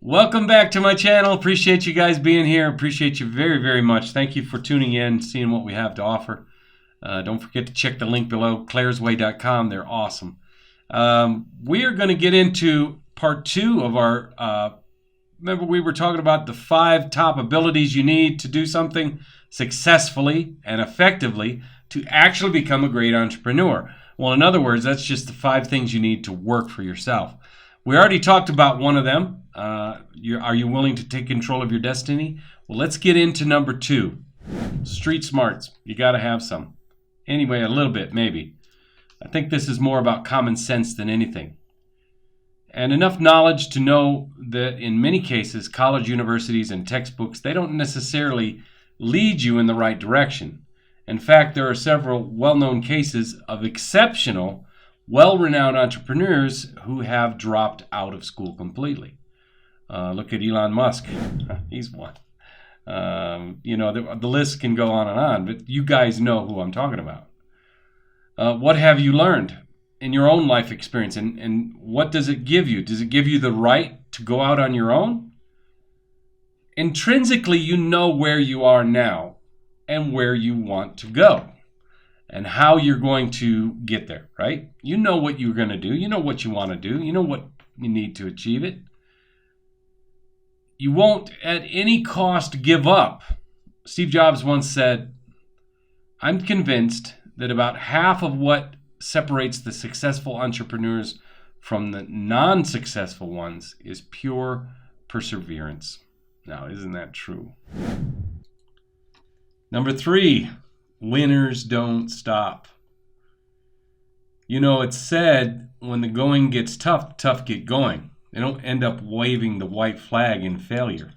Welcome back to my channel. Appreciate you guys being here. Appreciate you very, very much. Thank you for tuning in, seeing what we have to offer. Don't forget to check the link below, clarusway.com. They're awesome. We are going to get into part 2 of our, remember we were talking about the 5 top abilities you need to do something successfully and effectively to actually become a great entrepreneur. Well, in other words, that's just the 5 things you need to work for yourself. We already talked about one of them. Are you willing to take control of your destiny? Well, let's get into number 2. Street smarts. You got to have some. Anyway, a little bit, maybe. I think this is more about common sense than anything. And enough knowledge to know that in many cases, college, universities, and textbooks, they don't necessarily lead you in the right direction. In fact, there are several well-known cases of exceptional, well-renowned entrepreneurs who have dropped out of school completely. Look at Elon Musk. He's one. The list can go on and on, but you guys know who I'm talking about. What have you learned in your own life experience, and what does it give you? Does it give you the right to go out on your own? Intrinsically, you know where you are now and where you want to go and how you're going to get there, right? You know what you're going to do. You know what you want to do. You know what you need to achieve it. You won't at any cost give up. Steve Jobs once said, "I'm convinced that about half of what separates the successful entrepreneurs from the non-successful ones is pure perseverance." Now, isn't that true? Number 3, winners don't stop. You know, it's said when the going gets tough, the tough get going. They don't end up waving the white flag in failure.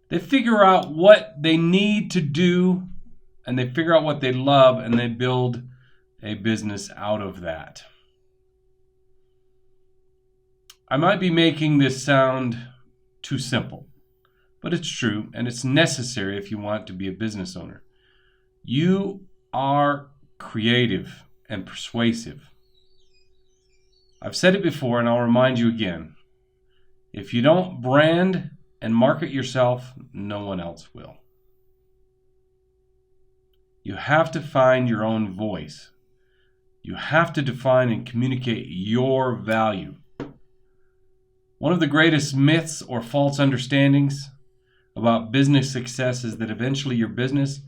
They figure out what they need to do, and they figure out what they love, and they build a business out of that. I might be making this sound too simple, but it's true, and it's necessary if you want to be a business owner. You are creative and persuasive. I've said it before, and I'll remind you again. If you don't brand and market yourself, no one else will. You have to find your own voice. You have to define and communicate your value. One of the greatest myths or false understandings about business success is that eventually your business,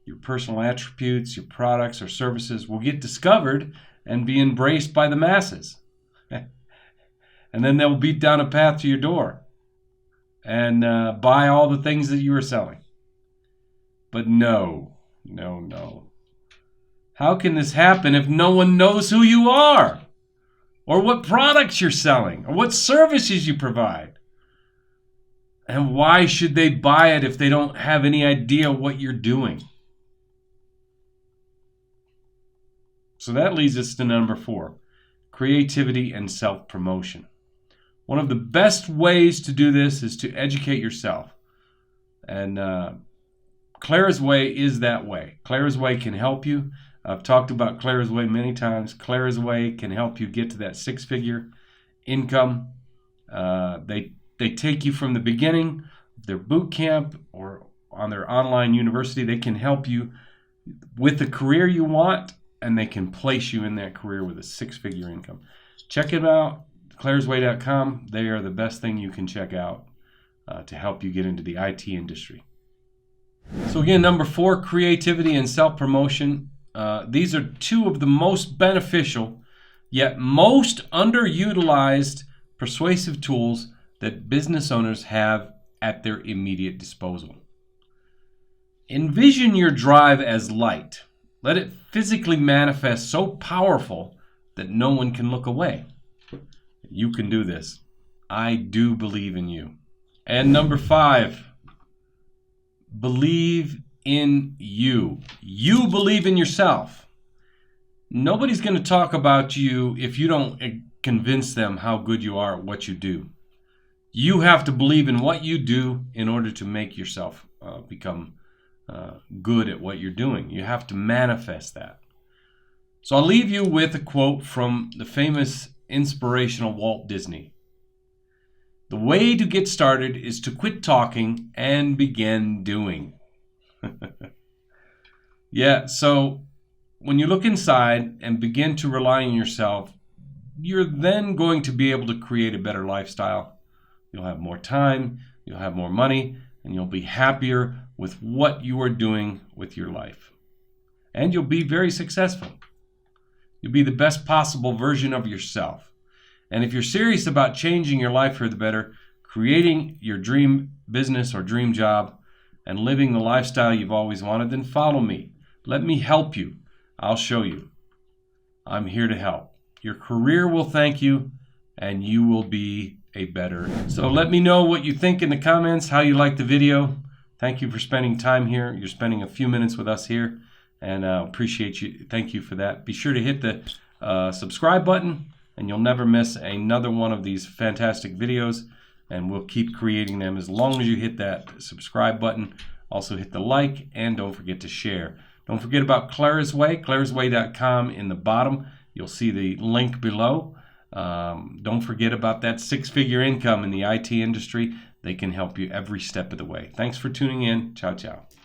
your personal attributes, your products or services will get discovered and be embraced by the masses. And then they'll beat down a path to your door and buy all the things that you are selling. But no. How can this happen if no one knows who you are, or what products you're selling, or what services you provide? And why should they buy it if they don't have any idea what you're doing? So that leads us to number 4, creativity and self-promotion. One of the best ways to do this is to educate yourself. And Clarusway is that way. Clarusway can help you. I've talked about Clarusway many times. Clarusway can help you get to that 6-figure income. They take you from the beginning, their boot camp, or on their online university. They can help you with the career you want, and they can place you in that career with a 6-figure income. Check it out. Clarusway.com. They are the best thing you can check out to help you get into the IT industry. So again, number 4, creativity and self-promotion. These are 2 of the most beneficial, yet most underutilized persuasive tools that business owners have at their immediate disposal. Envision your drive as light. Let it physically manifest so powerful that no one can look away. You can do this. I do believe in you. And number 5, believe in you. You believe in yourself. Nobody's going to talk about you if you don't convince them how good you are at what you do. You have to believe in what you do in order to make yourself become good at what you're doing. You have to manifest that. So I'll leave you with a quote from the famous inspirational Walt Disney. The way to get started is to quit talking and begin doing. Yeah, so when you look inside and begin to rely on yourself, you're then going to be able to create a better lifestyle. You'll have more time, you'll have more money, and you'll be happier with what you are doing with your life. And you'll be very successful. You'll be the best possible version of yourself. And if you're serious about changing your life for the better, creating your dream business or dream job, and living the lifestyle you've always wanted, then follow me. Let me help you. I'll show you. I'm here to help. Your career will thank you, and you will be a better. So let me know what you think in the comments, how you like the video. Thank you for spending time here. You're spending a few minutes with us here, and appreciate you. Thank you for that. Be sure to hit the subscribe button, and you'll never miss another one of these fantastic videos, and we'll keep creating them as long as you hit that subscribe button. Also hit the like, and don't forget to share. Don't forget about Clarusway, clarusway.com in the bottom. You'll see the link below. Don't forget about that 6-figure income in the IT industry. They can help you every step of the way. Thanks for tuning in. Ciao, ciao.